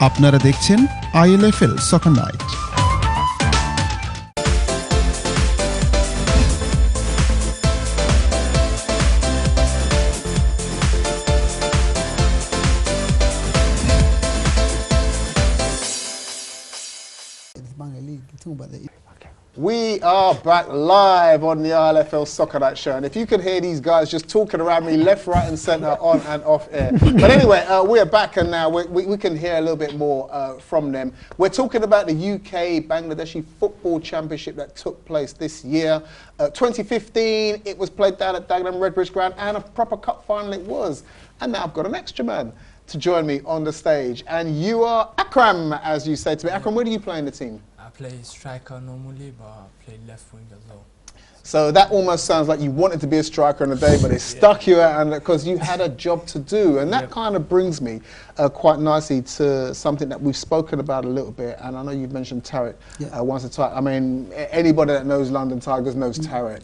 আপনারা দেখছেন ILFL Soccer Night। We are back live on the ILFL Soccer Night show, and if you can hear these guys just talking around me left, right and centre, on and off air. But anyway, we are back, and now we can hear a little bit more from them. We're talking about the UK Bangladeshi Football Championship that took place this year. 2015, it was played down at Dagenham Redbridge Ground, and a proper cup final it was. And now I've got an extra man to join me on the stage, and you are Akram, as you say to me. Akram, where do you play in the team? I play striker normally, but I play left wing as well. So that almost sounds like you wanted to be a striker in the day, but it stuck you out, and because you had a job to do. And that kind of brings me quite nicely to something that we've spoken about a little bit. And I know you've mentioned Tariq once or twice. I mean, anybody that knows London Tigers knows Tariq.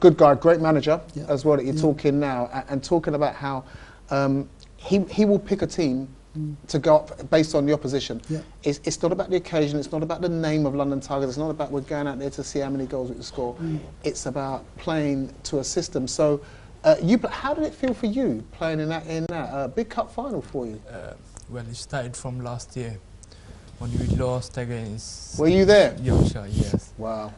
Good guy, great manager as well that you're talking now, and talking about how he will pick a team to go up based on the opposition. It's not about the occasion, it's not about the name of London Tigers, it's not about we're going out there to see how many goals we can score. It's about playing to a system. So how did it feel for you playing in that big cup final for you? Well, it started from last year when we lost against... Were you there? Yorkshire, yes. Wow.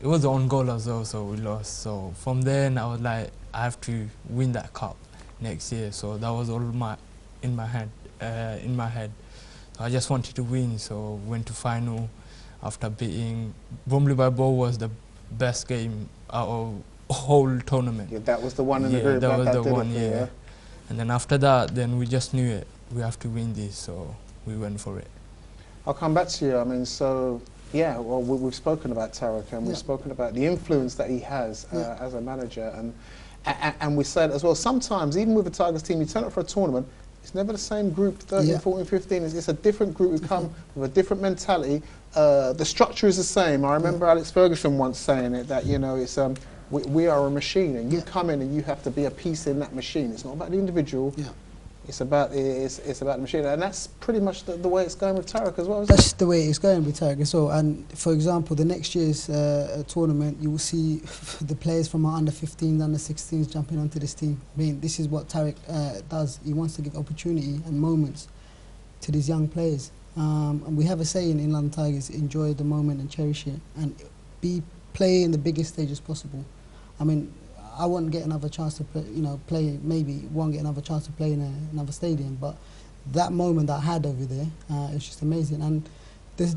It was the own goal as well, so we lost. So from then I was like, I have to win that cup next year. So that was all in my head. So I just wanted to win, so went to final after beating Bromley by Bow. Was the best game out of whole tournament. Yeah, that was the one in the group. That was the one, yeah. And then after that, then we just knew it. We have to win this, so we went for it. I'll come back to you. I mean, so yeah, well, we've spoken about Tariq, and we've spoken about the influence that he has as a manager, and we said as well, sometimes even with the Tigers team, you turn up for a tournament, it's never the same group, 13, 14, 15. It's a different group who come with a different mentality. The structure is the same. I remember Alex Ferguson once saying it, that, you know, it's we are a machine, and you come in and you have to be a piece in that machine. It's not about the individual. It's about the machine, and that's pretty much the way it's going with Tariq as well, isn't That's the way it's going with Tariq as well. And for example, the next year's tournament, you will see the players from our under-15s, under-16s jumping onto this team. I mean, this is what Tariq does. He wants to give opportunity and moments to these young players. And we have a saying in London Tigers: enjoy the moment and cherish it, and play in the biggest stages possible. I mean, I won't get another chance to play, maybe won't get another chance to play in another stadium, but that moment that I had over there, it's just amazing. And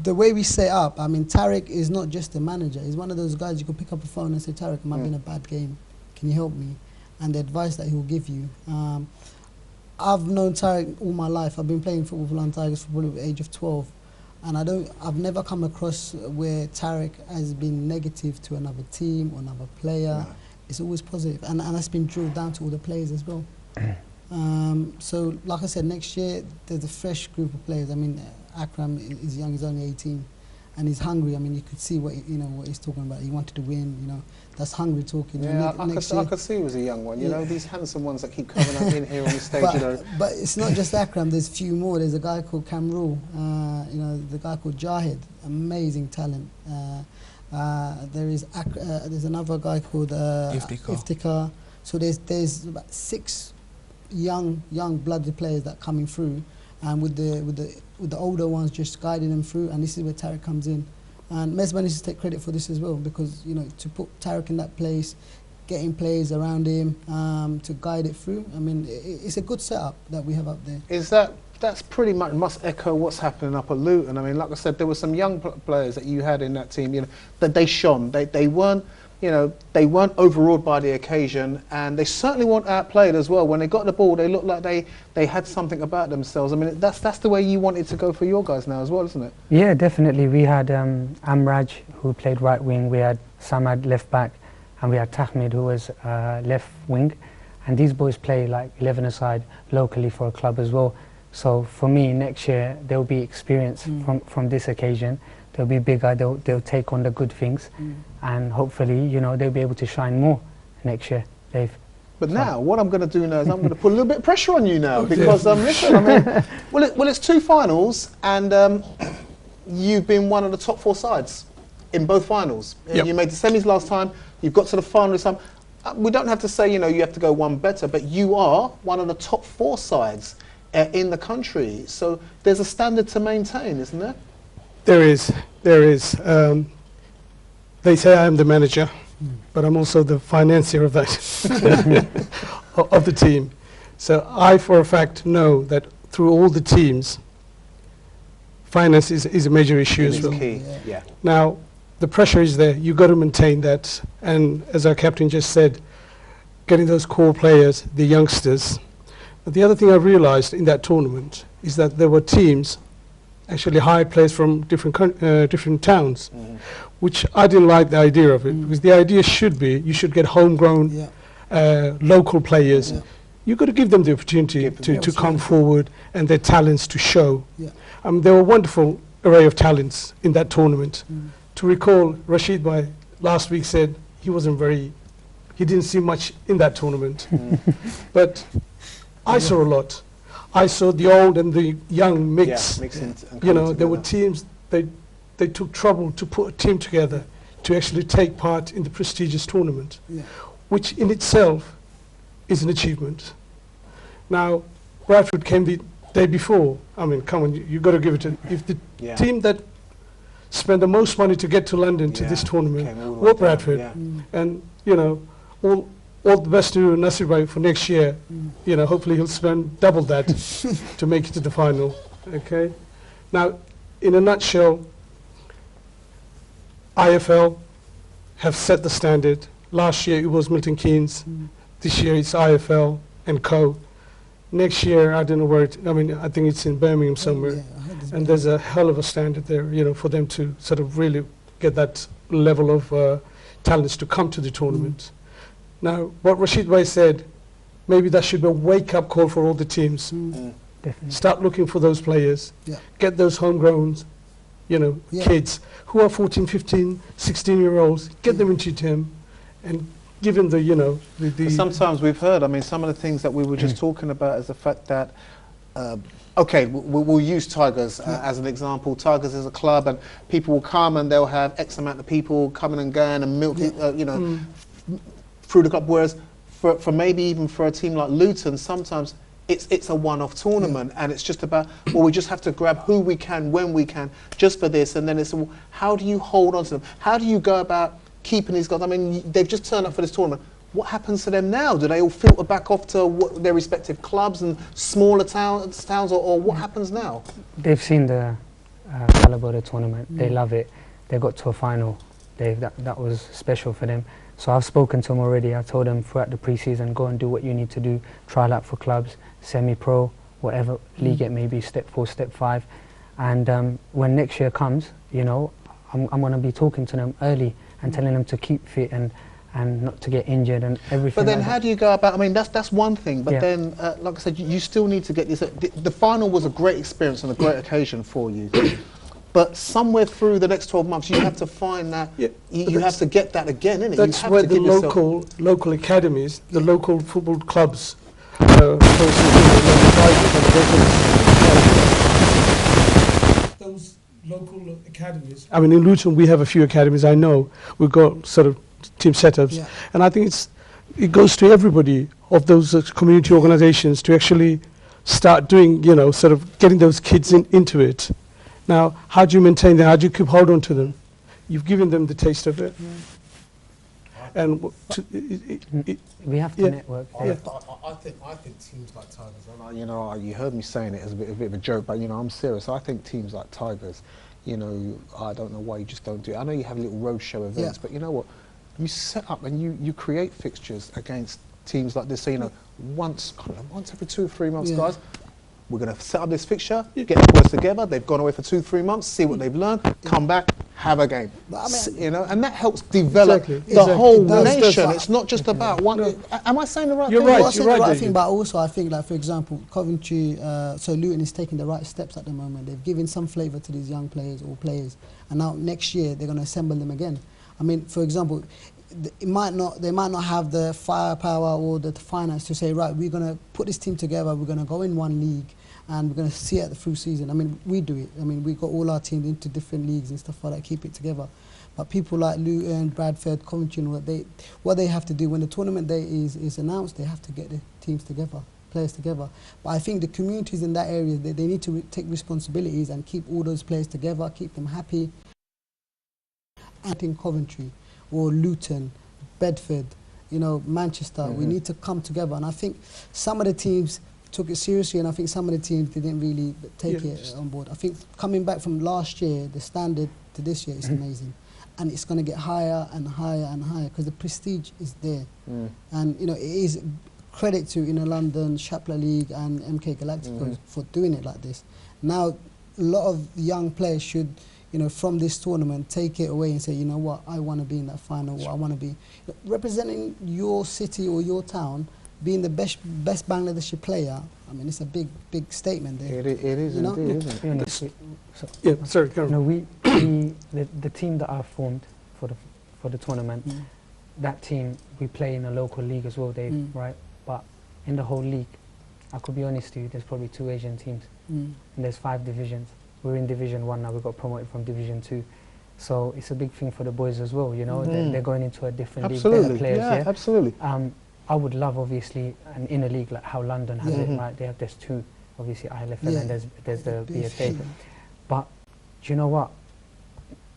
the way we set up, I mean, Tariq is not just a manager, he's one of those guys you could pick up a phone and say, Tariq, I'm having a bad game, can you help me? And the advice that he will give you. I've known Tariq all my life. I've been playing football for London Tigers from probably the age of 12. And I've never come across where Tariq has been negative to another team or another player. It's always positive, and that's been drilled down to all the players as well. So, like I said, next year there's a fresh group of players. I mean, Akram is young; he's only 18, and he's hungry. I mean, you could see what he's talking about. He wanted to win. You know, that's hungry talking. Yeah, I could see he was a young one. You know, these handsome ones that keep coming up in here on the stage. But it's not just Akram. There's a few more. There's a guy called Kamrul. The guy called Jahid, amazing talent. There's another guy called Iftikhar. So there's about 6 young blooded players that are coming through, and with the older ones just guiding them through. And this is where Tariq comes in, and Mesbah needs to take credit for this as well, because to put Tariq in that place, getting players around him to guide it through. I mean, it's a good setup that we have up there. That's pretty much must echo what's happening up at Luton. I mean, like I said, there were some young players that you had in that team. You know, that they shone. They weren't, they weren't overawed by the occasion, and they certainly weren't outplayed as well. When they got the ball, they looked like they had something about themselves. I mean, that's the way you want it to go for your guys now as well, isn't it? Yeah, definitely. We had Amraj, who played right wing. We had Samad left back, and we had Tahmid, who was left wing. And these boys play like 11-a-side locally for a club as well. So for me, next year there'll be experience from this occasion. They'll be bigger. They'll take on the good things, and hopefully, they'll be able to shine more next year. But now, what I'm going to do now is I'm going to put a little bit of pressure on you now because listen, I mean, well, it's 2 finals, and you've been one of the top 4 sides in both finals. Yep. You made the semis last time. You've got to the final this time. We don't have to say, you know, you have to go one better, but you are one of the top 4 sides in the country. So there's a standard to maintain, isn't there? There is. They say I am the manager, but I'm also the financier of that, of the team. So I, for a fact, know that through all the teams, finance is a major issue as well. Key. Yeah. Now, the pressure is there. You've got to maintain that. And as our captain just said, getting those core players, the youngsters. But the other thing I realized in that tournament is that there were teams actually hired players from different towns, which I didn't like the idea of it, because the idea should be you should get homegrown local players. You've got to give them the opportunity to come forward and their talents to show. There were a wonderful array of talents in that tournament. To recall, Rashid last week said he didn't see much in that tournament. But I saw a lot. I saw the old and the young mix. You know, there were teams, they took trouble to put a team together to actually take part in the prestigious tournament, which in itself is an achievement. Now, Bradford came the day before. I mean, come on, you've got to give it to, if the team that spent the most money to get to London to this tournament were Bradford, and, you know, all the best to Nasir Bhai for next year. You know, hopefully he'll spend double that to make it to the final. Okay. Now, in a nutshell, IFL have set the standard. Last year it was Milton Keynes. This year it's IFL and Co. Next year, I don't know where I think it's in Birmingham somewhere. And there's a hell of a standard there, you know, for them to sort of really get that level of talents to come to the tournament. Now, what Rashid Bhai said, maybe that should be a wake-up call for all the teams. Definitely. Start looking for those players. Get those homegrown, you know, kids who are 14, 15, 16-year-olds. Get them into your team and give them the, you know, the sometimes we've heard, I mean, some of the things that we were just talking about is the fact that, okay, we'll use Tigers as an example. Tigers is a club, and people will come and they'll have X amount of people coming and going and milk it, you know, through the club. Whereas for maybe even for a team like Luton, sometimes it's a one-off tournament, and it's just about, well, we just have to grab who we can when we can just for this, and then it's, well, how do you hold on to them? How do you go about keeping these guys? I mean, they've just turned up for this tournament. What happens to them now? Do they all filter back off to their respective clubs and smaller towns, or what happens now? They've seen the calibre of the tournament. They love it. They got to a final. That was special for them. So I've spoken to them already. I told them throughout the pre-season, go and do what you need to do. Trial out for clubs, semi-pro, whatever league it may be, step 4, step 5. And when next year comes, you know, I'm going to be talking to them early and telling them to keep fit and not to get injured and everything. But then how do you go about, I mean, that's one thing, but then, like I said, you still need to get this. The final was a great experience and a great occasion for you. But somewhere through the next 12 months, you have to find that, you have to get that again, innit? That's where the local academies, the local football clubs, those local academies. I mean, in Luton, we have a few academies, I know. We've got sort of team setups. And I think it goes to everybody of those community organizations to actually start doing, you know, sort of getting those kids into it. Now, how do you maintain that? How do you keep hold on to them? You've given them the taste of it. And we have to network. I think teams like Tigers, and you know, you heard me saying it as a bit of a joke, but you know, I'm serious. I think teams like Tigers, you know, I don't know why you just don't do it. I know you have little roadshow events, but you know what? You set up and you create fixtures against teams like this. So, you know, once every 2 or 3 months, guys, we're going to set up this fixture, get the boys together. They've gone away for 2 or 3 months, see what they've learned, come back, have a game. I mean, you know, and that helps develop the whole nation. It's not just about one. Am I saying the right thing? You're right. You're right. Thing, but also I think, like, for example, Coventry, so Luton is taking the right steps at the moment. They've given some flavour to these young players or players, and now next year they're going to assemble them again. I mean, for example, they might not have the firepower or the finance to say, right, we're going to put this team together, we're going to go in one league and we're going to see it through season. I mean, we do it. I mean, we got all our teams into different leagues and stuff like that, keep it together. But people like Luton, Bradford, Coventry, what they have to do when the tournament day is announced, they have to get the teams together, players together. But I think the communities in that area, they need to take responsibilities and keep all those players together, keep them happy. And in Coventry or Luton, Bedford, you know, Manchester, we need to come together. And I think some of the teams took it seriously, and I think some of the teams didn't really take it on board. I think coming back from last year, the standard to this year is amazing. And it's going to get higher and higher and higher because the prestige is there. And, you know, it is credit to, you know, London, Shapler League and MK Galacticos for doing it like this. Now, a lot of young players should, you know, from this tournament, take it away and say, you know what, I want to be in that final, or I want to be representing your city or your town, being the best Bangladeshi player. I mean, it's a big statement there. It is you know? indeed, isn't it? Yeah, sorry, Karen. No, the team that I've formed for the tournament, that team, we play in a local league as well, Dave, right? But in the whole league, I could be honest to you, there's probably 2 Asian teams, and there's 5 divisions. We're in Division 1 now, we got promoted from Division 2. So it's a big thing for the boys as well, you know, they're going into a different league, better players, yeah, absolutely. I would love, obviously, an inner league like how London has it, right? There's 2, obviously, ILFL and there's the BFA. But do you know what?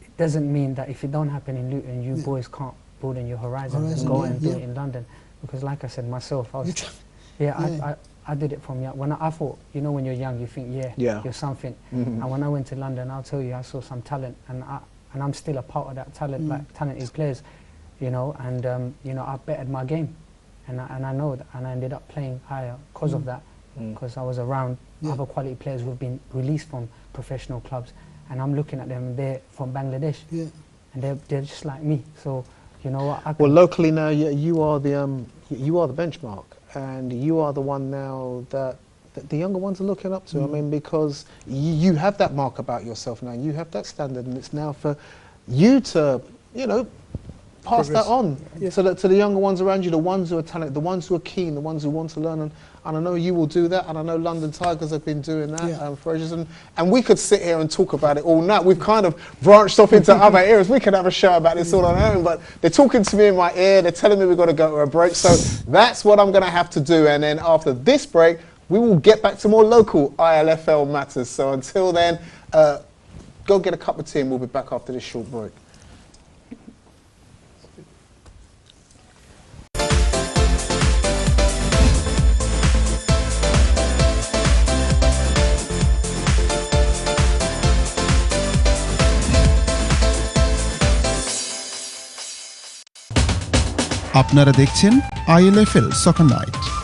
It doesn't mean that if it don't happen in Luton, you boys can't broaden your horizon and go and do it in London. Because like I said myself, I did it from young. When I thought, you know, when you're young, you think, you're something. And when I went to London, I'll tell you, I saw some talent, and I'm still a part of that talent, like talented players, you know. And you know, I bettered my game, and I know that, and I ended up playing higher because of that, because I was around other quality players who've been released from professional clubs, and I'm looking at them, they're from Bangladesh, and they're just like me. So, you know what? Well, locally now, you are the benchmark. And you are the one now that the younger ones are looking up to. I mean, because you have that mark about yourself now. You have that standard, and it's now for you to, you know, pass that on to the younger ones around you, the ones who are talented, the ones who are keen, the ones who want to learn. And I know you will do that, and I know London Tigers have been doing that for ages. And we could sit here and talk about it all night. We've kind of branched off into other areas. We could have a show about this all on our own, but they're talking to me in my ear. They're telling me we've got to go to a break. So that's what I'm going to have to do. And then after this break, we will get back to more local ILFL matters. So until then, go get a cup of tea, and we'll be back after this short break. আপনারা দেখছেন ILFL সকার night.